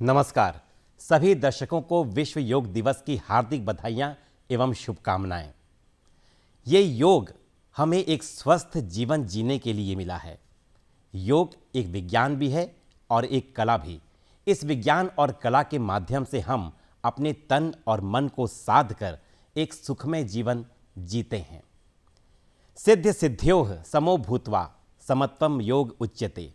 नमस्कार। सभी दर्शकों को विश्व योग दिवस की हार्दिक बधाइयाँ एवं शुभकामनाएं। ये योग हमें एक स्वस्थ जीवन जीने के लिए मिला है। योग एक विज्ञान भी है और एक कला भी। इस विज्ञान और कला के माध्यम से हम अपने तन और मन को साध कर एक सुखमय जीवन जीते हैं। सिद्ध सिद्ध्योः समो भूत्वा समत्वम योग उच्यते।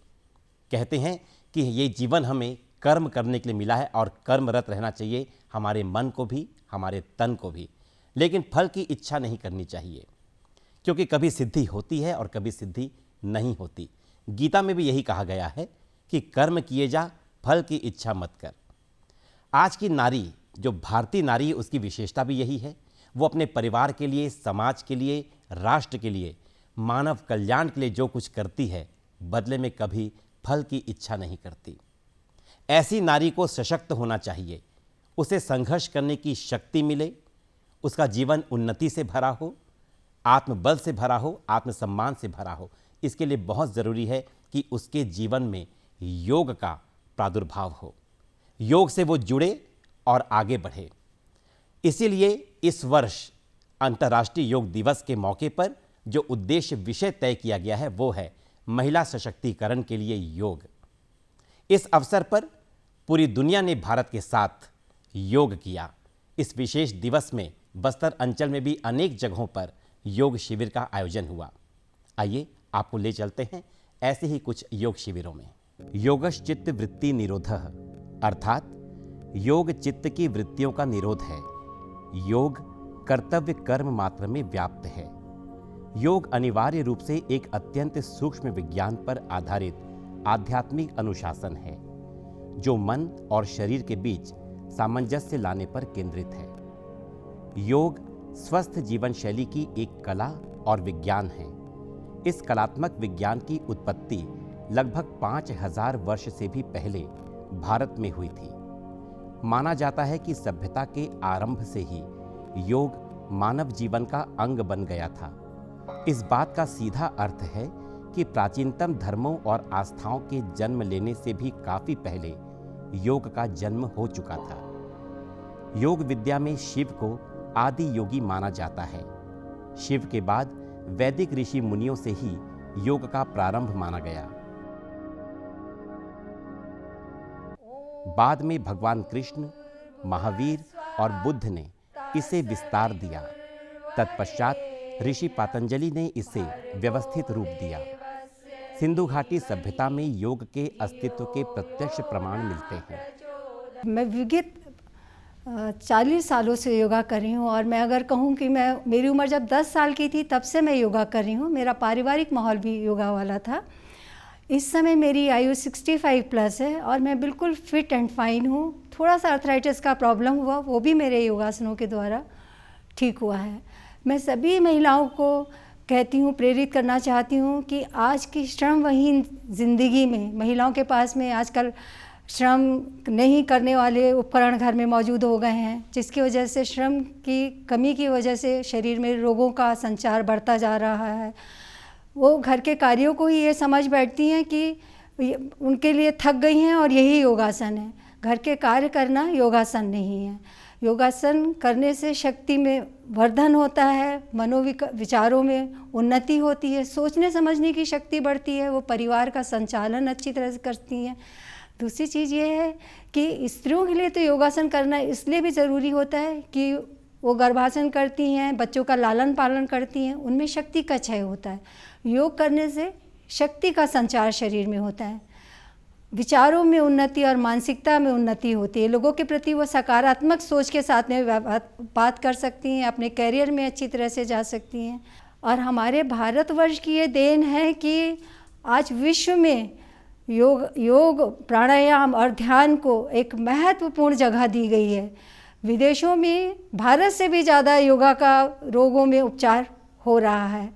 कहते हैं कि ये जीवन हमें कर्म करने के लिए मिला है और कर्मरत रहना चाहिए, हमारे मन को भी हमारे तन को भी। लेकिन फल की इच्छा नहीं करनी चाहिए, क्योंकि कभी सिद्धि होती है और कभी सिद्धि नहीं होती। गीता में भी यही कहा गया है कि कर्म किए जा, फल की इच्छा मत कर। आज की नारी, जो भारतीय नारी, उसकी विशेषता भी यही है। वो अपने परिवार के लिए, समाज के लिए, राष्ट्र के लिए, मानव कल्याण के लिए जो कुछ करती है, बदले में कभी फल की इच्छा नहीं करती। ऐसी नारी को सशक्त होना चाहिए, उसे संघर्ष करने की शक्ति मिले, उसका जीवन उन्नति से भरा हो, आत्मबल से भरा हो, आत्मसम्मान से भरा हो। इसके लिए बहुत ज़रूरी है कि उसके जीवन में योग का प्रादुर्भाव हो, योग से वो जुड़े और आगे बढ़े। इसीलिए इस वर्ष अंतर्राष्ट्रीय योग दिवस के मौके पर जो उद्देश्य विषय तय किया गया है वो है महिला सशक्तिकरण के लिए योग। इस अवसर पर पूरी दुनिया ने भारत के साथ योग किया। इस विशेष दिवस में बस्तर अंचल में भी अनेक जगहों पर योग शिविर का आयोजन हुआ। आइए आपको ले चलते हैं ऐसे ही कुछ योग शिविरों में। योगश्चित्त वृत्ति निरोधः, अर्थात योग चित्त की वृत्तियों का निरोध है। योग कर्तव्य कर्म मात्र में व्याप्त है। योग अनिवार्य रूप से एक अत्यंत सूक्ष्म विज्ञान पर आधारित आध्यात्मिक अनुशासन है, जो मन और शरीर के बीच सामंजस्य लाने पर केंद्रित है। योग स्वस्थ जीवन शैली की एक कला और विज्ञान है। इस कलात्मक विज्ञान की उत्पत्ति लगभग 5000 वर्ष से भी पहले भारत में हुई थी। माना जाता है कि सभ्यता के आरंभ से ही योग मानव जीवन का अंग बन गया था। इस बात का सीधा अर्थ है कि प्राचीनतम धर्मों और आस्थाओं के जन्म लेने से भी काफी पहले योग का जन्म हो चुका था। योग विद्या में शिव को आदि योगी माना जाता है। शिव के बाद वैदिक ऋषि मुनियों से ही योग का प्रारंभ माना गया। बाद में भगवान कृष्ण, महावीर और बुद्ध ने इसे विस्तार दिया। तत्पश्चात ऋषि पातंजलि ने इसे व्यवस्थित रूप दिया। सिंधु घाटी सभ्यता में योग के अस्तित्व के प्रत्यक्ष प्रमाण मिलते हैं। मैं विगत 40 सालों से योगा कर रही हूँ और मैं अगर कहूँ कि मेरी उम्र जब 10 साल की थी तब से मैं योगा कर रही हूँ। मेरा पारिवारिक माहौल भी योगा वाला था। इस समय मेरी आयु 65 प्लस है और मैं बिल्कुल फिट एंड फाइन हूँ। थोड़ा सा आर्थराइटिस का प्रॉब्लम हुआ, वो भी मेरे योगासनों के द्वारा ठीक हुआ है। मैं सभी महिलाओं को कहती हूँ, प्रेरित करना चाहती हूँ कि आज की श्रमविहीन ज़िंदगी में महिलाओं के पास में आजकल श्रम नहीं करने वाले उपकरण घर में मौजूद हो गए हैं, जिसकी वजह से श्रम की कमी की वजह से शरीर में रोगों का संचार बढ़ता जा रहा है। वो घर के कार्यों को ही ये समझ बैठती हैं कि उनके लिए थक गई हैं और यही योगासन है। घर के कार्य करना योगासन नहीं है। योगासन करने से शक्ति में वर्धन होता है, विचारों में उन्नति होती है, सोचने समझने की शक्ति बढ़ती है, वो परिवार का संचालन अच्छी तरह से करती हैं। दूसरी चीज़ ये है कि स्त्रियों के लिए तो योगासन करना इसलिए भी ज़रूरी होता है कि वो गर्भासन करती हैं, बच्चों का लालन पालन करती हैं, उनमें शक्ति का क्षय होता है। योग करने से शक्ति का संचार शरीर में होता है, विचारों में उन्नति और मानसिकता में उन्नति होती है। लोगों के प्रति वो सकारात्मक सोच के साथ में बात कर सकती हैं, अपने करियर में अच्छी तरह से जा सकती हैं। और हमारे भारतवर्ष की ये देन है कि आज विश्व में योग प्राणायाम और ध्यान को एक महत्वपूर्ण जगह दी गई है। विदेशों में भारत से भी ज़्यादा योगा का रोगों में उपचार हो रहा है।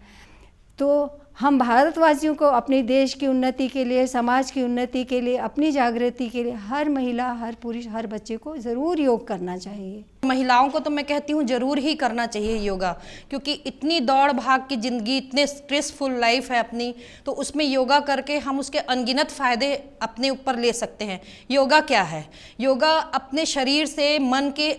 तो हम भारतवासियों को अपने देश की उन्नति के लिए, समाज की उन्नति के लिए, अपनी जागृति के लिए हर महिला, हर पुरुष, हर बच्चे को ज़रूर योग करना चाहिए। महिलाओं को तो मैं कहती हूँ ज़रूर ही करना चाहिए योगा, क्योंकि इतनी दौड़ भाग की ज़िंदगी, इतने स्ट्रेसफुल लाइफ है अपनी, तो उसमें योगा करके हम उसके अनगिनत फ़ायदे अपने ऊपर ले सकते हैं। योगा क्या है? योगा अपने शरीर से मन के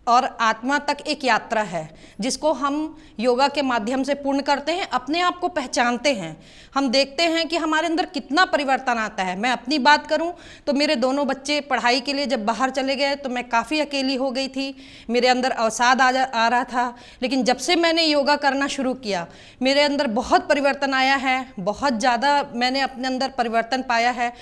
और आत्मा तक एक यात्रा है, जिसको हम योगा के माध्यम से पूर्ण करते हैं, अपने आप को पहचानते हैं। हम देखते हैं कि हमारे अंदर कितना परिवर्तन आता है। मैं अपनी बात करूं तो मेरे दोनों बच्चे पढ़ाई के लिए जब बाहर चले गए तो मैं काफ़ी अकेली हो गई थी, मेरे अंदर अवसाद आ रहा था। लेकिन जब से मैंने योगा करना शुरू किया, मेरे अंदर बहुत परिवर्तन आया है, बहुत ज़्यादा मैंने अपने अंदर परिवर्तन पाया है।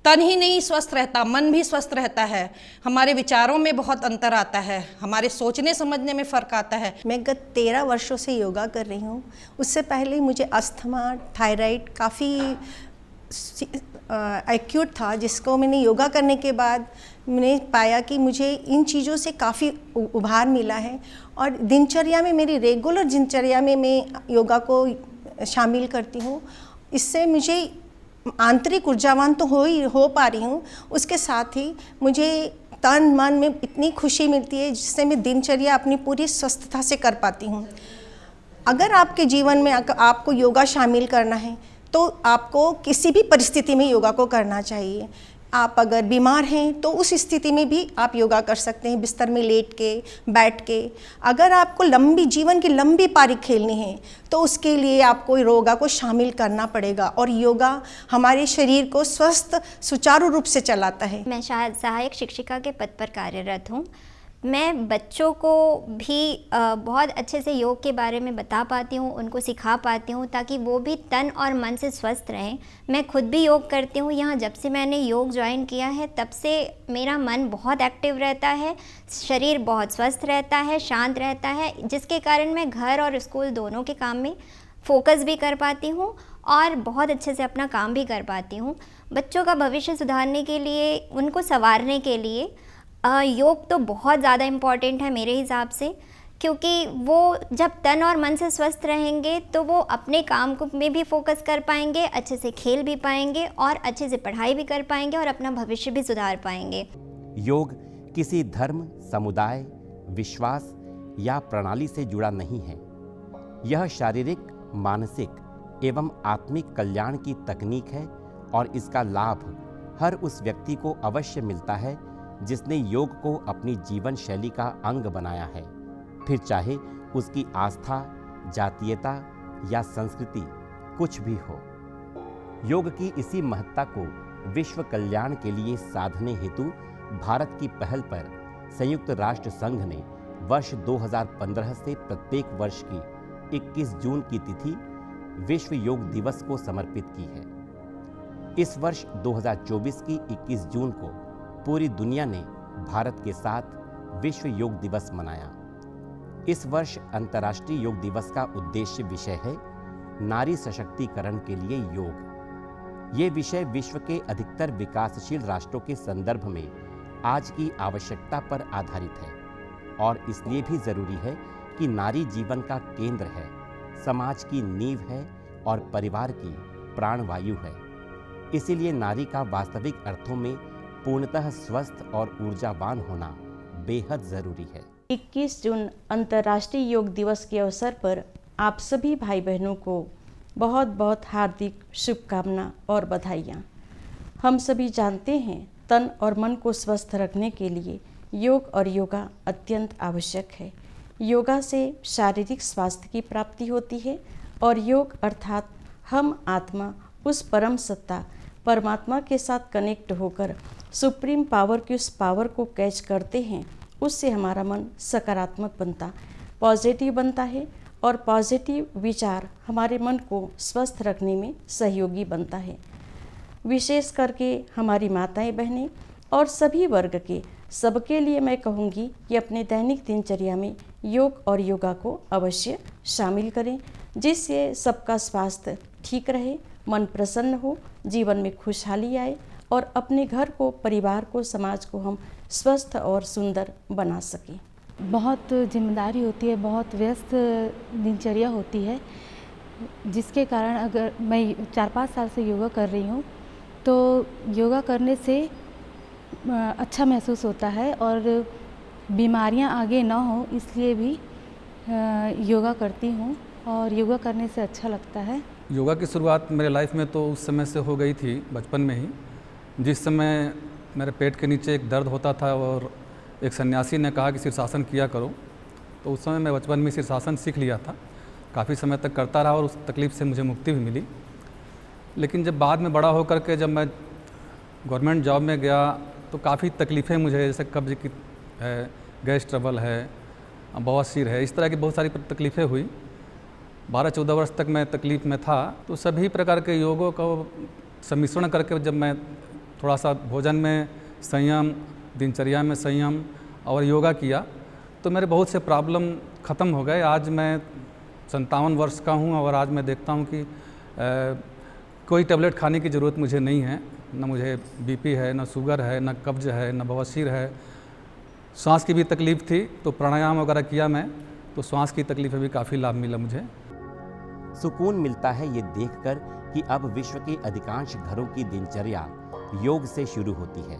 तन ही नहीं स्वस्थ रहता, मन भी स्वस्थ रहता है, हमारे विचारों में बहुत अंतर आता है, हमारे सोचने समझने में फ़र्क आता है। मैं गत 13 वर्षों से योगा कर रही हूँ। उससे पहले मुझे अस्थमा, थायराइड काफ़ी एक्यूट था, जिसको मैंने योगा करने के बाद मैंने पाया कि मुझे इन चीज़ों से काफ़ी उभार मिला है। और दिनचर्या में, मेरी रेगुलर दिनचर्या में मैं योगा को शामिल करती हूँ। इससे मुझे आंतरिक ऊर्जावान तो हो पा रही हूँ, उसके साथ ही मुझे तन मन में इतनी खुशी मिलती है, जिससे मैं दिनचर्या अपनी पूरी स्वस्थता से कर पाती हूँ। अगर आपके जीवन में आपको योगा शामिल करना है तो आपको किसी भी परिस्थिति में योगा को करना चाहिए। आप अगर बीमार हैं तो उस स्थिति में भी आप योगा कर सकते हैं, बिस्तर में लेट के, बैठ के। अगर आपको जीवन की लंबी पारी खेलनी है तो उसके लिए आपको योगा को शामिल करना पड़ेगा। और योगा हमारे शरीर को स्वस्थ, सुचारू रूप से चलाता है। मैं सहायक शिक्षिका के पद पर कार्यरत हूँ। मैं बच्चों को भी बहुत अच्छे से योग के बारे में बता पाती हूँ, उनको सिखा पाती हूँ, ताकि वो भी तन और मन से स्वस्थ रहें। मैं खुद भी योग करती हूँ। यहाँ जब से मैंने योग ज्वाइन किया है तब से मेरा मन बहुत एक्टिव रहता है, शरीर बहुत स्वस्थ रहता है, शांत रहता है, जिसके कारण मैं घर और स्कूल दोनों के काम में फोकस भी कर पाती हूँ और बहुत अच्छे से अपना काम भी कर पाती हूँ। बच्चों का भविष्य सुधारने के लिए, उनको संवारने के लिए योग तो बहुत ज़्यादा इम्पॉर्टेंट है मेरे हिसाब से, क्योंकि वो जब तन और मन से स्वस्थ रहेंगे तो वो अपने काम को में भी फोकस कर पाएंगे, अच्छे से खेल भी पाएंगे और अच्छे से पढ़ाई भी कर पाएंगे और अपना भविष्य भी सुधार पाएंगे। योग किसी धर्म, समुदाय, विश्वास या प्रणाली से जुड़ा नहीं है। यह शारीरिक, मानसिक एवं आत्मिक कल्याण की तकनीक है और इसका लाभ हर उस व्यक्ति को अवश्य मिलता है जिसने योग को अपनी जीवन शैली का अंग बनाया है, फिर चाहे उसकी आस्था, जातीयता या संस्कृति कुछ भी हो। योग की इसी महत्ता को विश्व कल्याण के लिए साधने हेतु भारत की पहल पर संयुक्त राष्ट्र संघ ने वर्ष 2015 से प्रत्येक वर्ष की 21 जून की तिथि विश्व योग दिवस को समर्पित की है। इस वर्ष 2024 की 21 जून को पूरी दुनिया ने भारत के साथ विश्व योग दिवस मनाया। इस वर्ष अंतर्राष्ट्रीय योग दिवस का उद्देश्य विषय है नारी सशक्तिकरण के लिए योग। ये विषय विश्व के अधिकतर विकासशील राष्ट्रों के संदर्भ में आज की आवश्यकता पर आधारित है और इसलिए भी जरूरी है कि नारी जीवन का केंद्र है, समाज की नींव है और परिवार की प्राणवायु है। इसीलिए नारी का वास्तविक अर्थों में पूर्णतः स्वस्थ और ऊर्जावान होना बेहद जरूरी है। 21 जून अंतर्राष्ट्रीय योग दिवस के अवसर पर आप सभी भाई बहनों को बहुत बहुत हार्दिक शुभकामना और बधाइयाँ। हम सभी जानते हैं तन और मन को स्वस्थ रखने के लिए योग और योगा अत्यंत आवश्यक है। योगा से शारीरिक स्वास्थ्य की प्राप्ति होती है और योग अर्थात हम आत्मा उस परम सत्ता परमात्मा के साथ कनेक्ट होकर सुप्रीम पावर की उस पावर को कैच करते हैं। उससे हमारा मन सकारात्मक बनता, पॉजिटिव बनता है और पॉजिटिव विचार हमारे मन को स्वस्थ रखने में सहयोगी बनता है। विशेष करके हमारी माताएं, बहनें और सभी वर्ग के सबके लिए मैं कहूँगी कि अपने दैनिक दिनचर्या में योग और योगा को अवश्य शामिल करें, जिससे सबका स्वास्थ्य ठीक रहे, मन प्रसन्न हो, जीवन में खुशहाली आए और अपने घर को, परिवार को, समाज को हम स्वस्थ और सुंदर बना सकें। बहुत जिम्मेदारी होती है, बहुत व्यस्त दिनचर्या होती है, जिसके कारण अगर मैं 4-5 साल से योगा कर रही हूँ तो योगा करने से अच्छा महसूस होता है और बीमारियाँ आगे ना हो इसलिए भी योगा करती हूँ और योगा करने से अच्छा लगता है। योगा की शुरुआत मेरे लाइफ में तो उस समय से हो गई थी, बचपन में ही, जिस समय मेरे पेट के नीचे एक दर्द होता था और एक सन्यासी ने कहा कि शीर्षासन किया करो, तो उस समय मैं बचपन में शीर्षासन सीख लिया था, काफ़ी समय तक करता रहा और उस तकलीफ़ से मुझे मुक्ति भी मिली। लेकिन जब बाद में बड़ा होकर के जब मैं गवर्नमेंट जॉब में गया तो काफ़ी तकलीफ़ें मुझे, जैसे कब्ज़ की है, गैस ट्रबल है, बवासीर है, इस तरह की बहुत सारी तकलीफ़ें हुई। 12-14 वर्ष तक मैं तकलीफ़ में था, तो सभी प्रकार के योगों को सम्मिश्रण करके जब मैं थोड़ा सा भोजन में संयम, दिनचर्या में संयम और योगा किया तो मेरे बहुत से प्रॉब्लम ख़त्म हो गए। आज मैं 57 वर्ष का हूँ और आज मैं देखता हूँ कि कोई टेबलेट खाने की ज़रूरत मुझे नहीं है, न मुझे बीपी है, न शुगर है, न कब्ज़ है, न बवासीर है। सांस की भी तकलीफ़ थी तो प्राणायाम वगैरह किया मैं, तो सांस की तकलीफ़ में भी काफ़ी लाभ मिला मुझे। सुकून मिलता है ये देखकर कि अब विश्व के अधिकांश घरों की दिनचर्या योग से शुरू होती है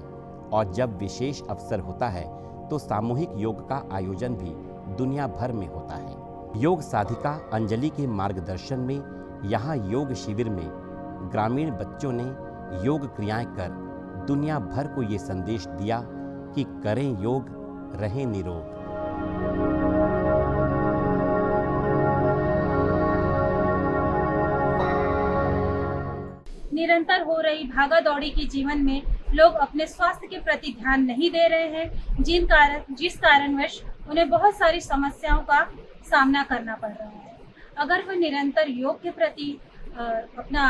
और जब विशेष अवसर होता है तो सामूहिक योग का आयोजन भी दुनिया भर में होता है। योग साधिका अंजलि के मार्गदर्शन में यहाँ योग शिविर में ग्रामीण बच्चों ने योग क्रियाएं कर दुनिया भर को ये संदेश दिया कि करें योग, रहें निरोग। निरंतर हो रही भागा दौड़ी के जीवन में लोग अपने स्वास्थ्य के प्रति ध्यान नहीं दे रहे हैं, जिस कारणवश उन्हें बहुत सारी समस्याओं का सामना करना पड़ रहा है। अगर वह निरंतर योग के प्रति अपना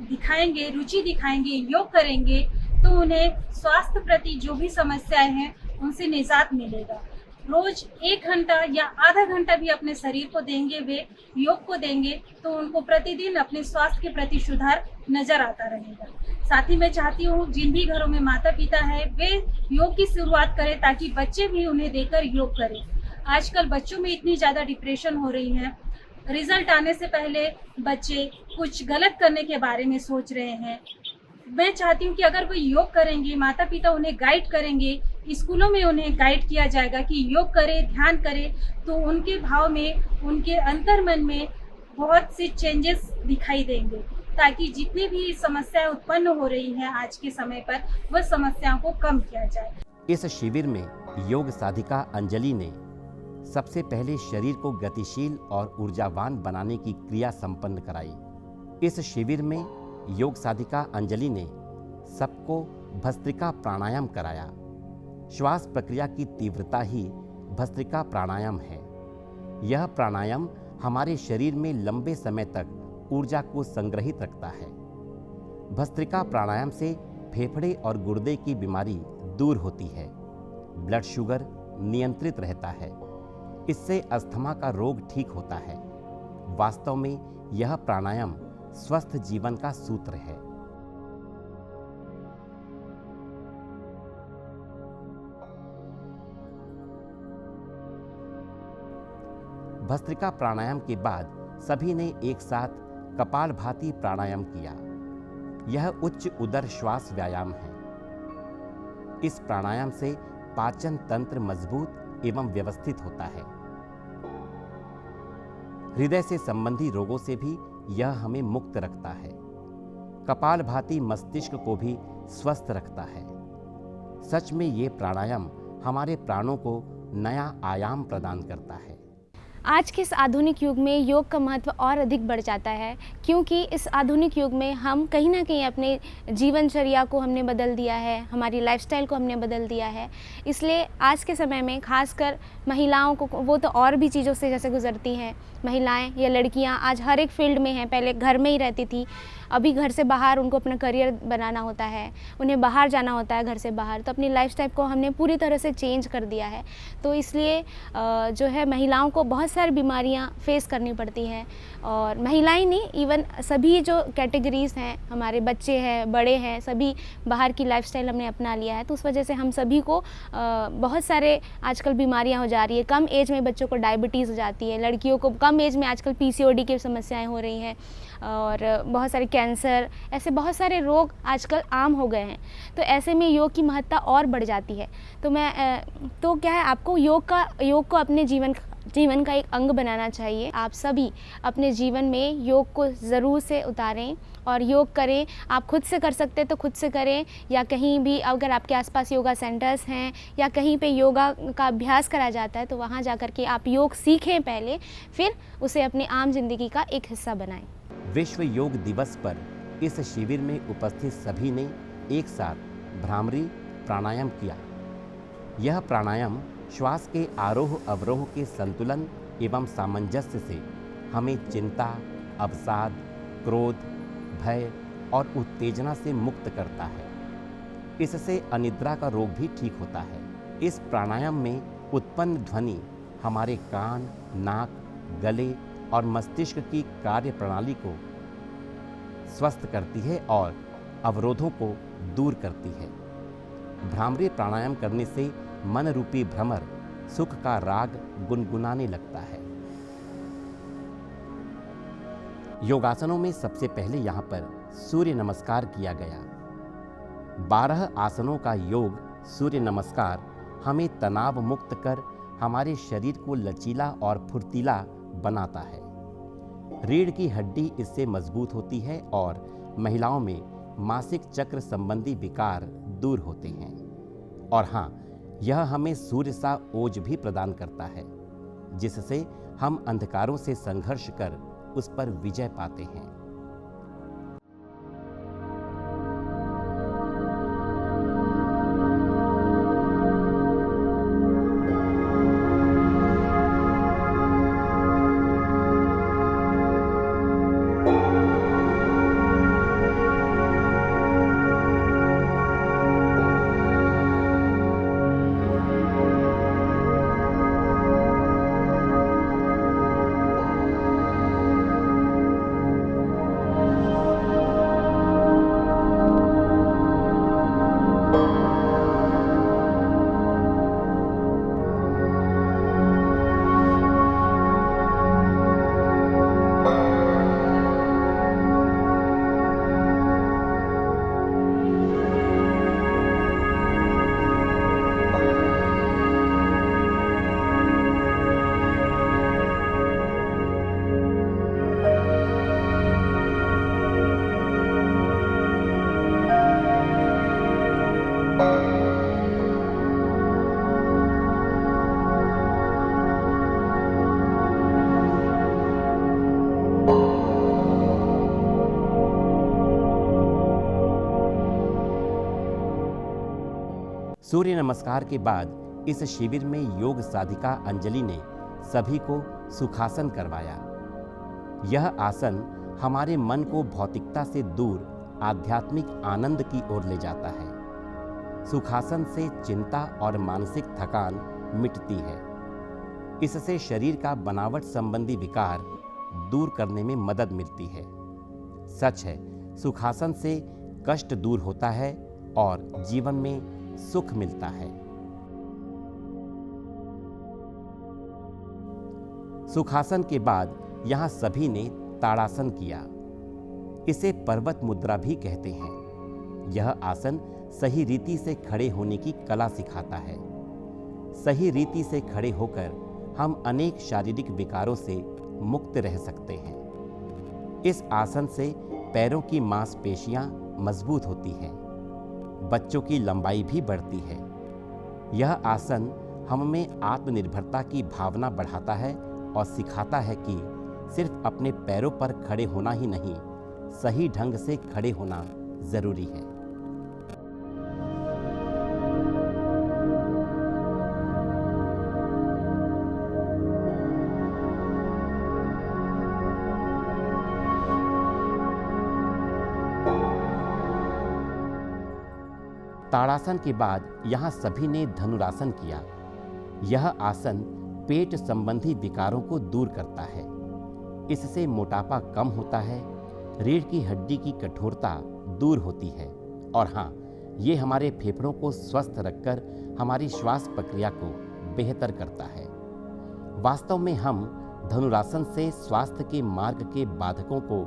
रुचि दिखाएंगे, योग करेंगे, तो उन्हें स्वास्थ्य प्रति जो भी समस्याएं हैं उनसे निजात मिलेगा। रोज 1 घंटा या आधा घंटा भी अपने शरीर को देंगे, वे योग को देंगे, तो उनको प्रतिदिन अपने स्वास्थ्य के प्रति सुधार नजर आता रहेगा। साथ ही मैं चाहती हूँ जिन भी घरों में माता पिता है वे योग की शुरुआत करें ताकि बच्चे भी उन्हें देकर योग करें। आजकल बच्चों में इतनी ज़्यादा डिप्रेशन हो रही है, रिजल्ट आने से पहले बच्चे कुछ गलत करने के बारे में सोच रहे हैं। मैं चाहती हूँ कि अगर वो योग करेंगे, माता पिता उन्हें गाइड करेंगे, स्कूलों में उन्हें गाइड किया जाएगा कि योग करें, ध्यान करें, तो उनके भाव में, उनके अंतर्मन में बहुत सी चेंजेस दिखाई देंगे, ताकि जितनी भी समस्याएं उत्पन्न हो रही हैं आज के समय पर, वह समस्याओं को कम किया जाए। इस शिविर में योग साधिका अंजलि ने सबसे पहले शरीर को गतिशील और ऊर्जावान बनाने की क्रिया संपन्न कराई। इस शिविर में योग साधिका अंजलि ने सबको भस्त्रिका प्राणायाम कराया। श्वास प्रक्रिया की तीव्रता ही भस्त्रिका प्राणायाम है। यह प्राणायाम हमारे शरीर में लंबे समय तक ऊर्जा को संग्रहित रखता है। भस्त्रिका प्राणायाम से फेफड़े और गुर्दे की बीमारी दूर होती है, ब्लड शुगर नियंत्रित रहता है, इससे अस्थमा का रोग ठीक होता है। वास्तव में यह प्राणायाम स्वस्थ जीवन का सूत्र है। भस्त्रिका प्राणायाम के बाद सभी ने एक साथ कपालभाति प्राणायाम किया। यह उच्च उदर श्वास व्यायाम है। इस प्राणायाम से पाचन तंत्र मजबूत एवं व्यवस्थित होता है। हृदय से संबंधी रोगों से भी यह हमें मुक्त रखता है। कपालभाति मस्तिष्क को भी स्वस्थ रखता है। सच में ये प्राणायाम हमारे प्राणों को नया आयाम प्रदान करता है। आज के इस आधुनिक युग में योग का महत्व और अधिक बढ़ जाता है, क्योंकि इस आधुनिक युग में हम कहीं ना कहीं अपने जीवनचर्या को हमने बदल दिया है, हमारी लाइफस्टाइल को हमने बदल दिया है। इसलिए आज के समय में खासकर महिलाओं को, वो तो और भी चीज़ों से जैसे गुजरती हैं, महिलाएं या लड़कियां आज हर एक फील्ड में हैं। पहले घर में ही रहती थी, अभी घर से बाहर उनको अपना करियर बनाना होता है, उन्हें बाहर जाना होता है घर से बाहर, तो अपनी लाइफस्टाइल को हमने पूरी तरह से चेंज कर दिया है। तो इसलिए जो है महिलाओं को बहुत सारी बीमारियां फेस करनी पड़ती हैं, और महिलाएं नहीं, इवन सभी जो कैटेगरीज़ हैं, हमारे बच्चे हैं, बड़े हैं, सभी बाहर की लाइफस्टाइल हमने अपना लिया है। तो उस वजह से हम सभी को बहुत सारे आजकल बीमारियां हो जा रही है। कम एज में बच्चों को डायबिटीज़ हो जाती है, लड़कियों को कम एज में आजकल PCOD की समस्याएं हो रही हैं, और बहुत सारे कैंसर, ऐसे बहुत सारे रोग आजकल आम हो गए हैं। तो ऐसे में योग की महत्ता और बढ़ जाती है। तो क्या है, आपको योग को अपने जीवन का एक अंग बनाना चाहिए। आप सभी अपने जीवन में योग को ज़रूर से उतारें और योग करें। आप खुद से कर सकते हैं तो खुद से करें, या कहीं भी अगर आपके आसपास योगा सेंटर्स हैं या कहीं पे योगा का अभ्यास करा जाता है तो वहाँ जा कर के आप योग सीखें पहले, फिर उसे अपनी आम जिंदगी का एक हिस्सा बनाएं। विश्व योग दिवस पर इस शिविर में उपस्थित सभी ने एक साथ भ्रामरी प्राणायाम किया। यह प्राणायाम श्वास के आरोह अवरोह के संतुलन एवं सामंजस्य से हमें चिंता, अवसाद, क्रोध, भय और उत्तेजना से मुक्त करता है। इससे अनिद्रा का रोग भी ठीक होता है। इस प्राणायाम में उत्पन्न ध्वनि हमारे कान, नाक, गले और मस्तिष्क की कार्य प्रणाली को स्वस्थ करती है और अवरोधों को दूर करती है। भ्रामरी प्राणायाम करने से मन रूपी भ्रमर सुख का राग गुनगुनाने लगता है। योगासनों में सबसे पहले यहाँ पर सूर्य नमस्कार किया गया। 12 आसनों का योग सूर्य नमस्कार हमें तनाव मुक्त कर हमारे शरीर को लचीला और फुर्तीला बनाता है। रीढ़ की हड्डी इससे मजबूत होती है और महिलाओं में मासिक चक्र संबंधी विकार दूर होते हैं। और हाँ, यह हमें सूर्य सा ओज भी प्रदान करता है, जिससे हम अंधकारों से संघर्ष कर उस पर विजय पाते हैं। सूर्य नमस्कार के बाद इस शिविर में योग साधिका अंजलि ने सभी को सुखासन करवाया। यह आसन हमारे मन को भौतिकता से दूर आध्यात्मिक आनंद की ओर ले जाता है। सुखासन से चिंता और मानसिक थकान मिटती है। इससे शरीर का बनावट संबंधी विकार दूर करने में मदद मिलती है। सच है, सुखासन से कष्ट दूर होता है और जीवन में सुख मिलता है। सुखासन के बाद यहाँ सभी ने ताड़ासन किया। इसे पर्वत मुद्रा भी कहते हैं। यह आसन सही रीति से खड़े होने की कला सिखाता है। सही रीति से खड़े होकर हम अनेक शारीरिक विकारों से मुक्त रह सकते हैं। इस आसन से पैरों की मांसपेशियां मजबूत होती हैं। बच्चों की लंबाई भी बढ़ती है। यह आसन हमें आत्मनिर्भरता की भावना बढ़ाता है और सिखाता है कि सिर्फ अपने पैरों पर खड़े होना ही नहीं, सही ढंग से खड़े होना जरूरी है। ताड़ासन के बाद यहाँ सभी ने धनुरासन किया। यह आसन पेट संबंधी विकारों को दूर करता है। इससे मोटापा कम होता है, रीढ़ की हड्डी की कठोरता दूर होती है और हाँ, ये हमारे फेफड़ों को स्वस्थ रखकर हमारी श्वास प्रक्रिया को बेहतर करता है। वास्तव में हम धनुरासन से स्वास्थ्य के मार्ग के बाधकों को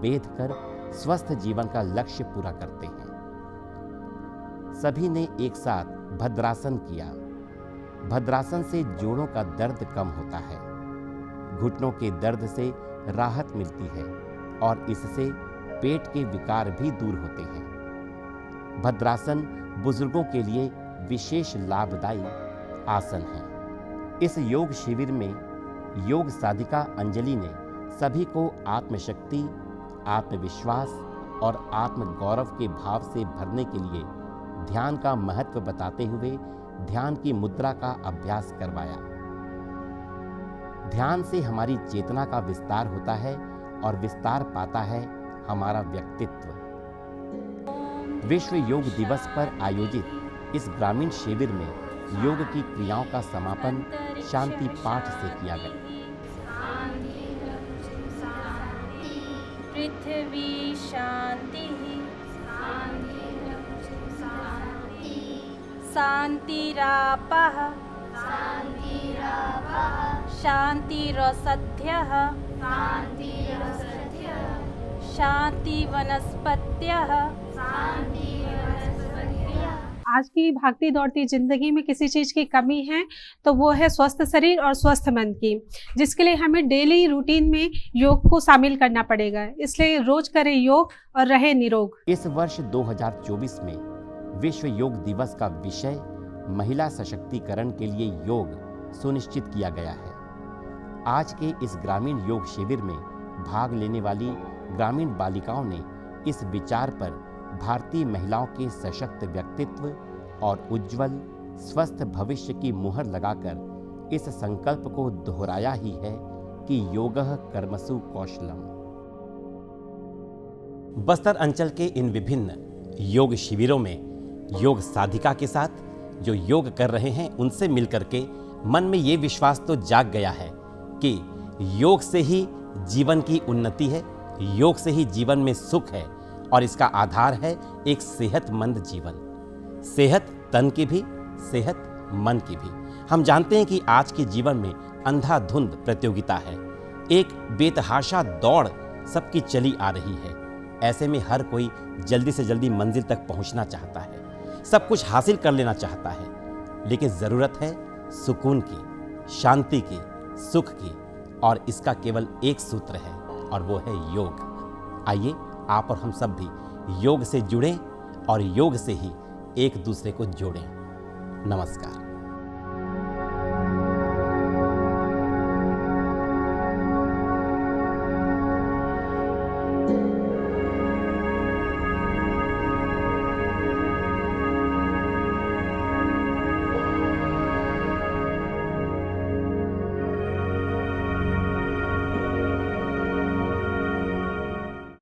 भेद कर स्वस्थ जीवन का लक्ष्य पूरा करते हैं। सभी ने एक साथ भद्रासन किया। भद्रासन से जोड़ों का दर्द कम होता है, घुटनों के दर्द से राहत मिलती है और इससे पेट के विकार भी दूर होते हैं। भद्रासन बुजुर्गों के लिए विशेष लाभदायी आसन है। इस योग शिविर में योग साधिका अंजलि ने सभी को आत्मशक्ति, आत्मविश्वास और आत्मगौरव के भाव से भरने के लिए ध्यान का महत्व बताते हुए ध्यान की मुद्रा का अभ्यास करवाया। ध्यान से हमारी चेतना का विस्तार होता है और विस्तार पाता है हमारा व्यक्तित्व। विश्व योग दिवस पर आयोजित इस ग्रामीण शिविर में योग की क्रियाओं का समापन शांति पाठ से किया गया। पृथ्वी शांति शांतिरापः शांतिरसध्यः शांतिवनस्पत्यः। आज की भागती दौड़ती जिंदगी में किसी चीज़ की कमी है तो वो है स्वस्थ शरीर और स्वस्थ मन की, जिसके लिए हमें डेली रूटीन में योग को शामिल करना पड़ेगा। इसलिए रोज करें योग और रहे निरोग। इस वर्ष 2024 में विश्व योग दिवस का विषय महिला सशक्तिकरण के लिए योग सुनिश्चित किया गया है। आज के इस ग्रामीण योग शिविर में भाग लेने वाली ग्रामीण बालिकाओं ने इस विचार पर भारतीय महिलाओं के सशक्त व्यक्तित्व और उज्जवल स्वस्थ भविष्य की मुहर लगाकर इस संकल्प को दोहराया ही है कि योगः कर्मसु कौशलम। बस्तर अंचल के इन विभिन्न योग शिविरों में योग साधिका के साथ जो योग कर रहे हैं उनसे मिलकर के मन में ये विश्वास तो जाग गया है कि योग से ही जीवन की उन्नति है, योग से ही जीवन में सुख है और इसका आधार है एक सेहतमंद जीवन। सेहत तन की भी, सेहत मन की भी। हम जानते हैं कि आज के जीवन में अंधाधुंध प्रतियोगिता है, एक बेतहाशा दौड़ सबकी चली आ रही है। ऐसे में हर कोई जल्दी से जल्दी मंजिल तक पहुंचना चाहता है, सब कुछ हासिल कर लेना चाहता है, लेकिन ज़रूरत है सुकून की, शांति की, सुख की और इसका केवल एक सूत्र है और वो है योग। आइए आप और हम सब भी योग से जुड़ें और योग से ही एक दूसरे को जोड़ें। नमस्कार।